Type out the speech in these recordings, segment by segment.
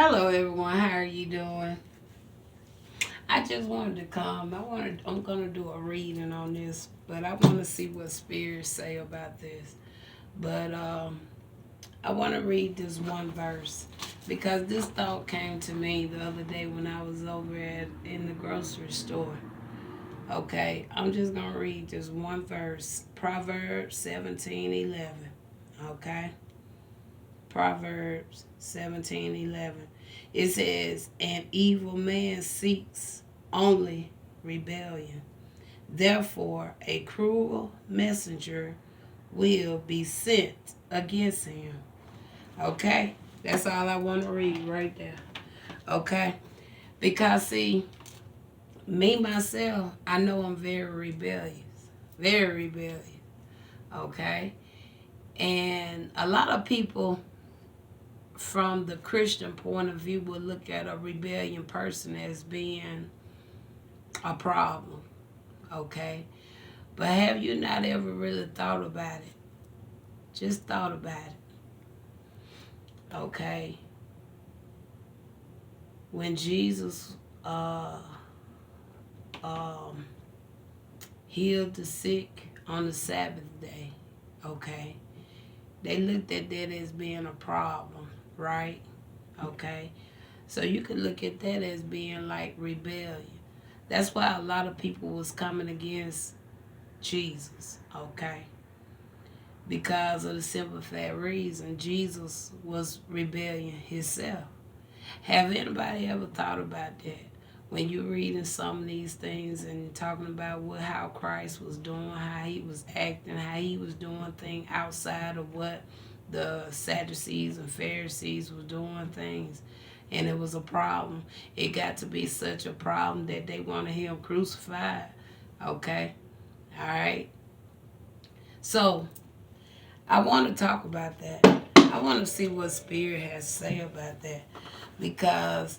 Hello everyone, how are you doing? I just wanted to come. I'm gonna do a reading on this, but I wanna see what spirits say about this. But I wanna read this one verse because this thought came to me the other day when I was over in the grocery store. Okay, I'm just gonna read this one verse. Proverbs 17:11. Okay? Proverbs 17:11. It says, "An evil man seeks only rebellion. Therefore, a cruel messenger will be sent against him." Okay? That's all I want to read right there. Okay? Because, see, me, myself, I know I'm very rebellious. Very rebellious. Okay? And a lot of people from the Christian point of view would look at a rebellion person as being a problem, okay? But have you not ever really thought about it? Just thought about it, okay? When Jesus um, healed the sick on the Sabbath day, okay? They looked at that as being a problem, right? Okay? So you could look at that as being like rebellion. That's why a lot of people was coming against Jesus, okay? Because of the simple fact reason Jesus was rebellion himself. Have anybody ever thought about that? When you're reading some of these things and talking about how Christ was doing, how he was acting, how he was doing things outside of what the Sadducees and Pharisees was doing things, and it was a problem. It got to be such a problem that they wanted him crucified. Okay? All right? So, I want to talk about that. I want to see what Spirit has to say about that. Because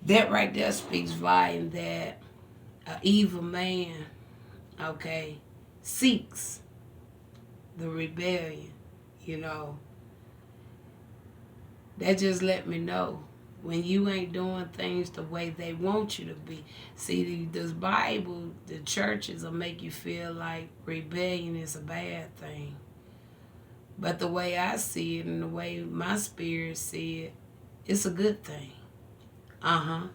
that right there speaks volume that an evil man, okay, seeks the rebellion, you know. That just let me know when you ain't doing things the way they want you to be. See, this Bible, the churches will make you feel like rebellion is a bad thing. But the way I see it and the way my spirit see it, it's a good thing. Uh-huh.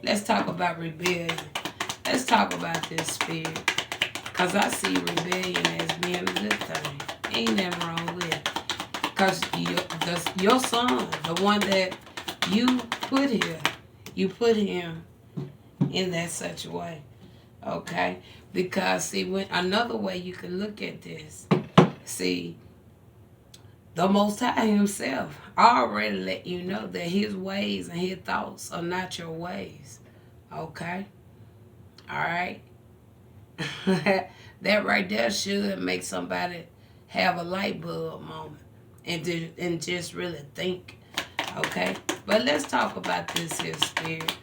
Let's talk about rebellion. Let's talk about this spirit. Because I see rebellion as being a good thing. Ain't nothing wrong with it. Because your son, the one that you put here, you put him in that such a way. Okay? Because, see, when another way you can look at this, see, the Most High himself already let you know that his ways and his thoughts are not your ways. Okay? All right? That right there should make somebody have a light bulb moment and just really think. Okay? But let's talk about this here spirit.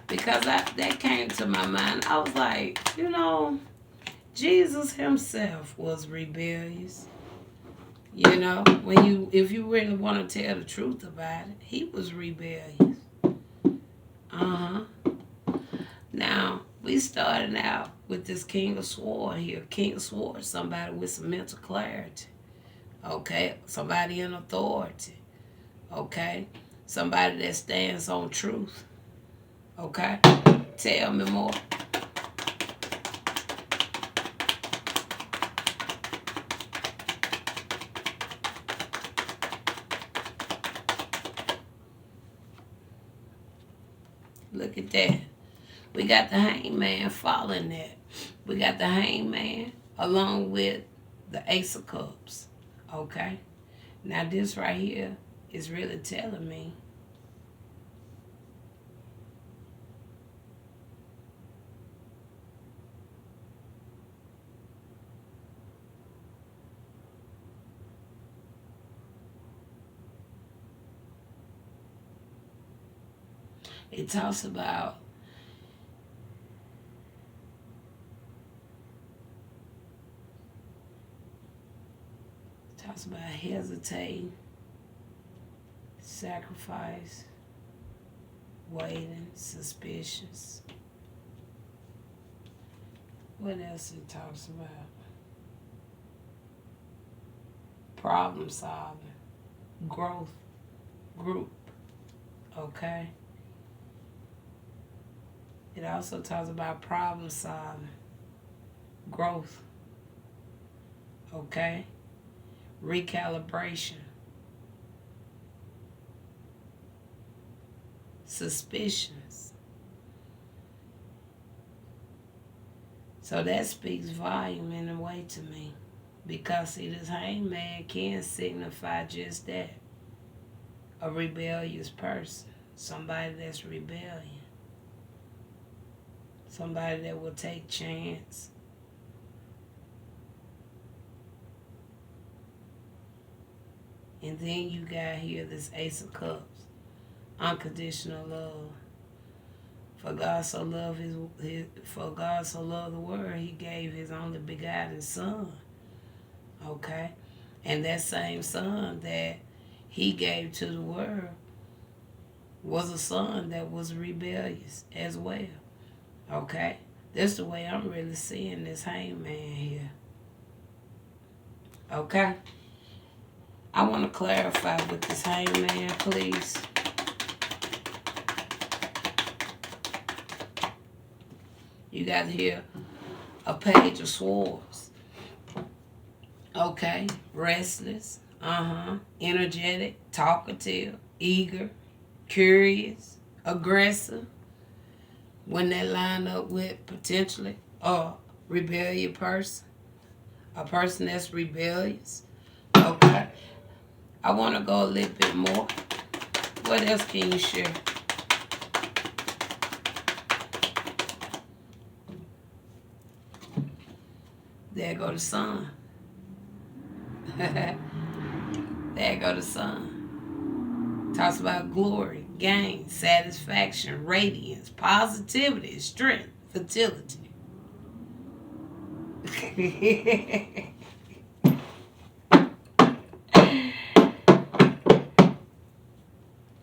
Because that came to my mind. I was like, Jesus himself was rebellious. If you really want to tell the truth about it, he was rebellious. Uh-huh. Now, we started out with this King of Sword here. King of Sword, somebody with some mental clarity. Okay? Somebody in authority. Okay? Somebody that stands on truth. Okay? Tell me more. Look at that. We got the hangman following that. We got the hangman along with the ace of cups. Okay? Now this right here is really telling me it talks about hesitating, sacrifice, waiting, suspicious. What else it talks about? Problem solving, growth, group, okay? It also talks about problem solving, growth, okay? Recalibration, suspicions. So that speaks volume in a way to me. Because see, this hangman can signify just that. A rebellious person. Somebody that's rebellion. Somebody that will take chance. And then you got here this Ace of Cups. Unconditional love. For God so loved for God so loved the world, he gave his only begotten son. Okay? And that same son that he gave to the world was a son that was rebellious as well. Okay? That's the way I'm really seeing this hangman here. Okay? I want to clarify with this hangman, please. You got here a page of swords. Okay? Restless. Energetic, talkative, eager, curious, aggressive. When they line up with potentially a rebellious person, a person that's rebellious. Okay. I want to go a little bit more. What else can you share? There go the sun. There go the sun. Talks about glory, gain, satisfaction, radiance, positivity, strength, fertility.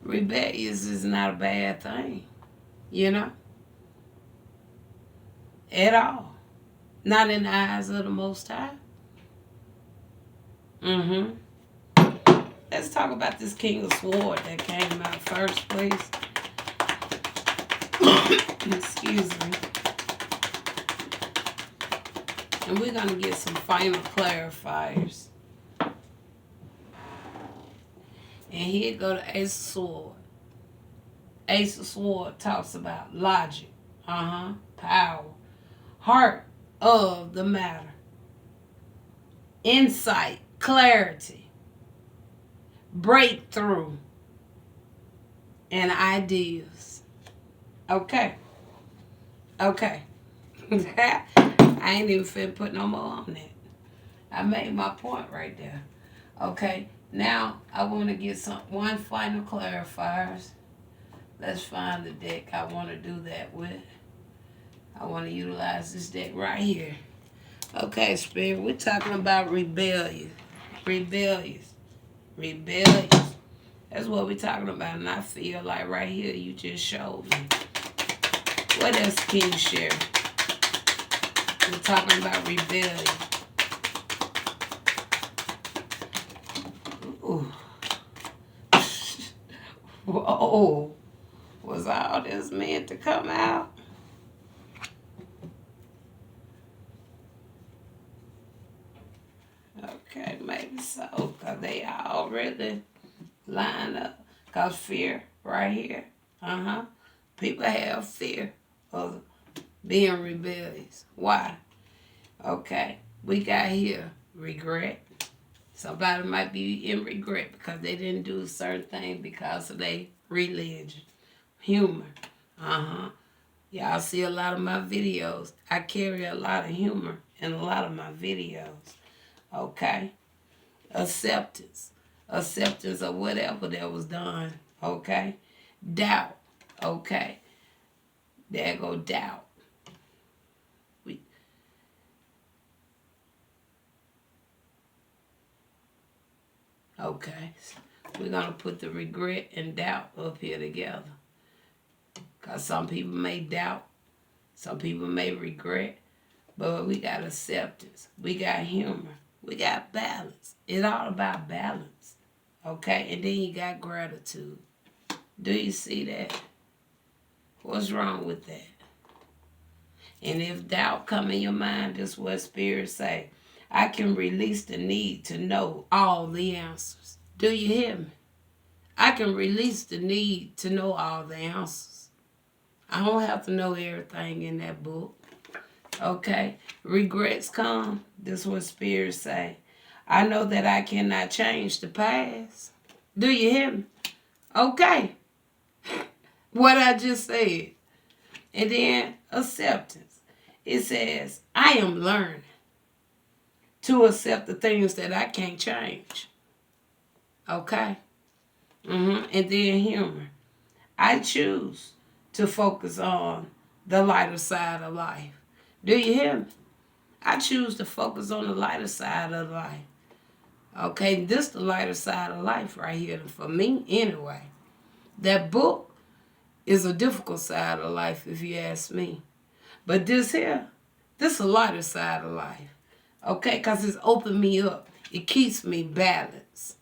Rebellious is not a bad thing, you know? At all. Not in the eyes of the Most High. Let's talk about this King of Swords that came out first, please. Excuse me. And we're going to get some final clarifiers. And here go the Ace of Swords. Ace of Swords talks about logic, power, heart of the matter, insight, clarity, breakthrough, and ideas. Okay. I ain't even finna put no more on that. I made my point right there. Okay. Now I want to get one final clarifiers. Let's find the deck I want to do that with. I want to utilize this deck right here. Okay, Spirit, we're talking about rebellion. Rebellious. That's what we're talking about. And I feel like right here you just showed me. What else can you share? We're talking about rebellion. Ooh. Whoa. Was all this meant to come out? Okay, maybe so. Because they all really line up. Because fear right here. People have fear of being rebellious. Why? Okay. We got here regret. Somebody might be in regret because they didn't do a certain thing because of their religion. Humor. Y'all see a lot of my videos. I carry a lot of humor in a lot of my videos. Okay? Acceptance. Acceptance of whatever that was done. Okay? Doubt. Okay? There go doubt. Okay. We're going to put the regret and doubt up here together. Because some people may doubt, some people may regret, but we got acceptance. We got humor. We got balance. It's all about balance. Okay? And then you got gratitude. Do you see that? What's wrong with that? And if doubt come in your mind, this is what Spirit say. I can release the need to know all the answers. Do you hear me? I can release the need to know all the answers. I don't have to know everything in that book. Okay? Regrets come. This is what Spirit say. I know that I cannot change the past. Do you hear me? Okay. What I just said. And then acceptance. It says, I am learning to accept the things that I can't change. Okay? And then humor. I choose to focus on the lighter side of life. Do you hear me? I choose to focus on the lighter side of life. Okay, this is the lighter side of life right here for me anyway. That book is a difficult side of life if you ask me. But this here, this is a lighter side of life. Okay, because it's opened me up. It keeps me balanced.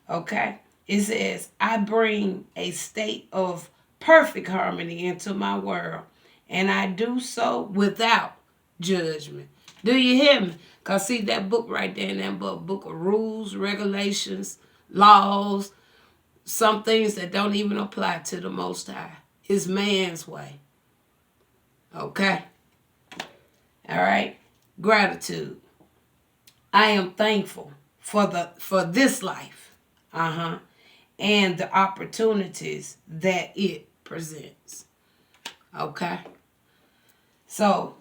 Okay? It says, I bring a state of perfect harmony into my world, and I do so without judgment. Do you hear me? Because see that book right there in that book of rules, regulations, laws, some things that don't even apply to the Most High. It's man's way. Okay? All right? Gratitude. I am thankful for this life. And the opportunities that it presents. Okay? So,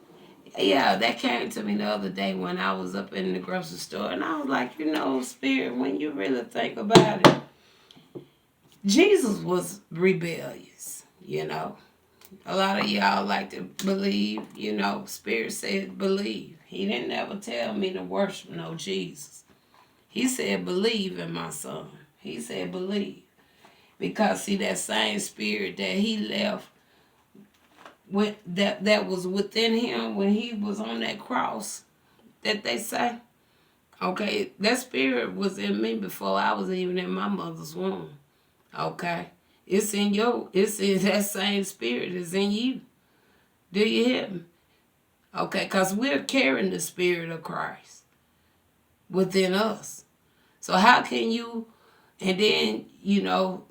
yeah, that came to me the other day when I was up in the grocery store. And I was like, you know, Spirit, when you really think about it, Jesus was rebellious, you know. A lot of y'all like to believe, you know, Spirit said believe. He didn't ever tell me to worship no Jesus. He said believe in my son. He said believe. Because see that same spirit that he left with that was within him when he was on that cross that they say. Okay, that spirit was in me before I was even in my mother's womb. Okay. It's in that same spirit is in you. Do you hear me? Okay, because we're carrying the spirit of Christ within us. So how can you, and then, you know,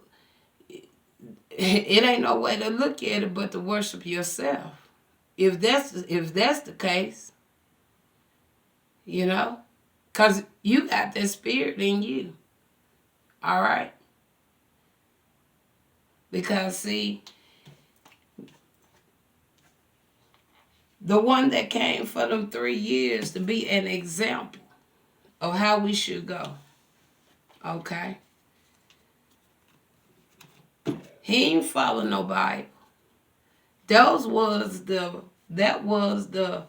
it ain't no way to look at it but to worship yourself. If that's the case, you know, because you got that spirit in you. All right? Because, see, the one that came for them 3 years to be an example of how we should go. Okay? He ain't follow no Bible. That was the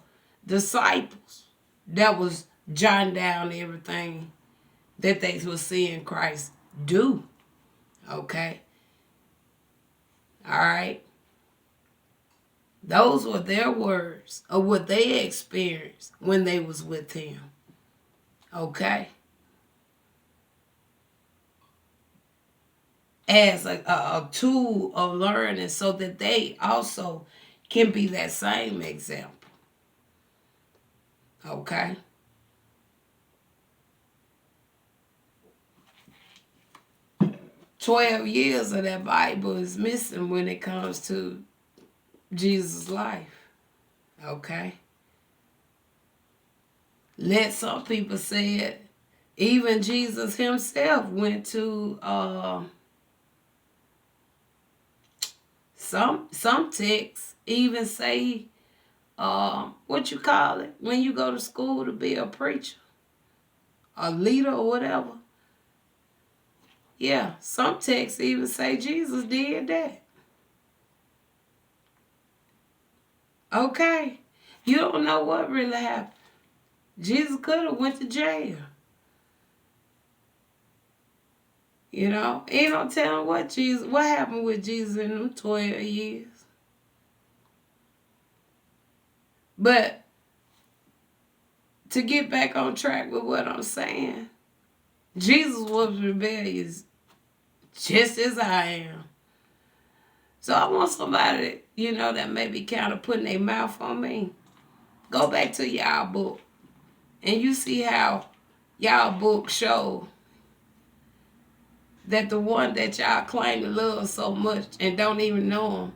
disciples that was jotting down everything that they were seeing Christ do. Okay? All right? Those were their words of what they experienced when they was with him. Okay? As a tool of learning so that they also can be that same example. Okay? "12 years of that Bible is missing when it comes to Jesus' life. Okay? Let some people say it. Even Jesus himself went to some texts even say what you call it when you go to school to be a preacher, a leader or whatever. Yeah, some texts even say Jesus did that. Okay, you don't know what really happened. Jesus could have went to jail. You know, ain't no telling what happened with Jesus in them 12 years. But to get back on track with what I'm saying, Jesus was rebellious just as I am. So I want somebody, that may be kind of putting their mouth on me. Go back to y'all book. And you see how y'all book show that the one that y'all claim to love so much and don't even know him,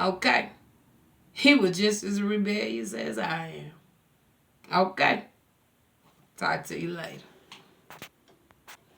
okay, he was just as rebellious as I am. Okay. Talk to you later.